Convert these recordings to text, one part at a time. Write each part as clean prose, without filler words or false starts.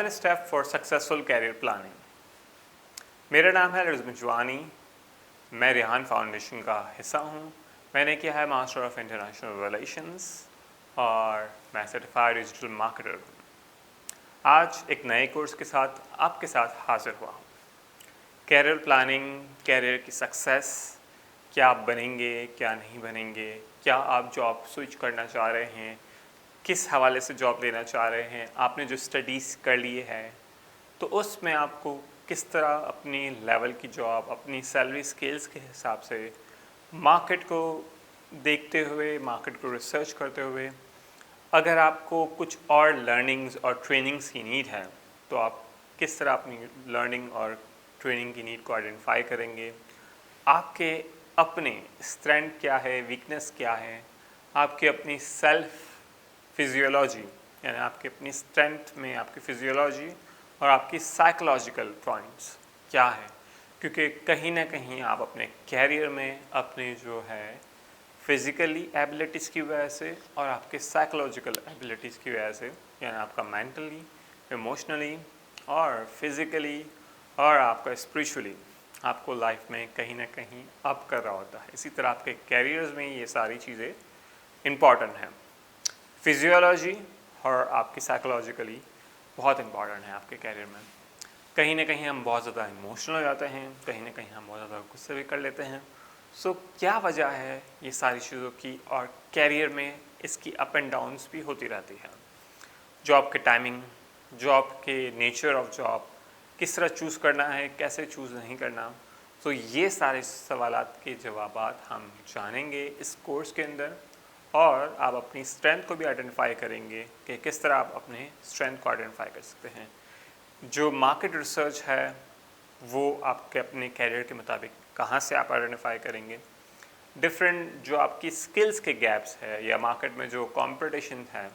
7 step for successful career planning. मेरा नाम है रिजवान जवानी। मैं रेहान फाउंडेशन का हिस्सा हूँ। मैंने किया है मास्टर ऑफ इंटरनेशनल रिलेशंस और मैं सर्टिफाइड डिजिटल मार्केटर हूँ। आज एक नए कोर्स के साथ आपके साथ हाजिर हुआ हूँ। कैरियर प्लानिंग, कैरियर की सक्सेस, क्या आप बनेंगे, क्या नहीं बनेंगे, क्या आप जॉब स्विच करना चाह रहे हैं, किस हवाले से जॉब लेना चाह रहे हैं, आपने जो स्टडीज़ कर लिए है तो उसमें आपको किस तरह अपनी लेवल की जॉब, अपनी सैलरी स्केल्स के हिसाब से मार्केट को देखते हुए, मार्केट को रिसर्च करते हुए, अगर आपको कुछ और लर्निंग्स और ट्रेनिंग्स की नीड है तो आप किस तरह अपनी लर्निंग और ट्रेनिंग की नीड को आइडेंटिफाई करेंगे, आपके अपने स्ट्रेंथ क्या है, वीकनेस क्या है, आपकी अपनी सेल्फ फिजियोलॉजी यानी आपकी अपनी स्ट्रेंथ में आपकी फिजियोलॉजी और आपकी साइकोलॉजिकल पॉइंट्स क्या है। क्योंकि कहीं ना कहीं आप अपने कैरियर में अपने जो है फिज़िकली एबिलिटीज़ की वजह से और आपके साइकोलॉजिकल एबिलिटीज़ की वजह से यानी आपका मेंटली, इमोशनली और फिज़िकली और आपका स्पिरिचुअली आपको लाइफ में कहीं ना कहीं अप कर रहा होता है। इसी तरह आपके कैरियर्स में ये सारी चीज़ें इम्पॉर्टेंट हैं। फिजियोलॉजी और आपकी साइकोलॉजिकली बहुत इम्पॉर्टेंट है आपके कैरियर में। कहीं ना कहीं हम बहुत ज़्यादा इमोशनल हो जाते हैं, कहीं ना कहीं हम बहुत ज़्यादा गुस्से भी कर लेते हैं। सो क्या वजह है ये सारी चीज़ों की, और कैरियर में इसकी अप एंड डाउन्स भी होती रहती है। जॉब के टाइमिंग, जॉब के नेचर ऑफ जॉब, किस तरह चूज़ करना है, कैसे चूज़ नहीं करना। तो ये सारे सवालात के जवाबात हम जानेंगे इस कोर्स के अंदर, और आप अपनी स्ट्रेंथ को भी आइडेंटिफाई करेंगे कि किस तरह आप अपने स्ट्रेंथ को आइडेंटिफाई कर सकते हैं। जो मार्केट रिसर्च है वो आपके अपने कैरियर के मुताबिक कहाँ से आप आइडेंटिफाई करेंगे। डिफरेंट जो आपकी स्किल्स के गैप्स है या मार्केट में जो कंपटीशन है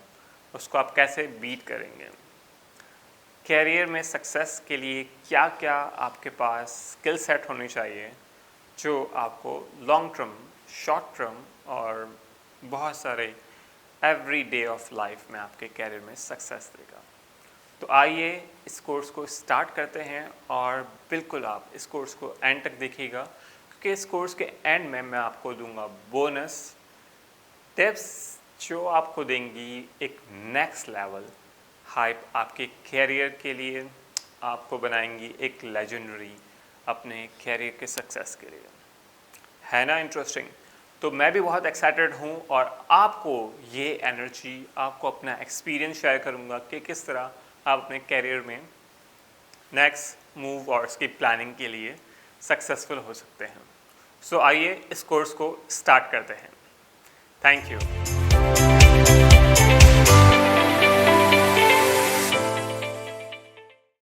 उसको आप कैसे बीट करेंगे। कैरियर में सक्सेस के लिए क्या क्या आपके पास स्किल सेट होनी चाहिए जो आपको लॉन्ग टर्म, शॉर्ट टर्म और बहुत सारे एवरी डे ऑफ लाइफ में आपके कैरियर में सक्सेस देगा। तो आइए इस कोर्स को स्टार्ट करते हैं, और बिल्कुल आप इस कोर्स को एंड तक देखिएगा क्योंकि इस कोर्स के एंड में मैं आपको दूंगा बोनस टिप्स जो आपको देंगी एक नेक्स्ट लेवल हाइप आपके कैरियर के लिए, आपको बनाएंगी एक लेजेंडरी अपने कैरियर के सक्सेस के लिए। है ना इंटरेस्टिंग? तो मैं भी बहुत एक्साइटेड हूँ और आपको ये एनर्जी, आपको अपना एक्सपीरियंस शेयर करूँगा कि किस तरह आप अपने कैरियर में नेक्स्ट मूव और उसकी प्लानिंग के लिए सक्सेसफुल हो सकते हैं। सो आइए इस कोर्स को स्टार्ट करते हैं। Thank you.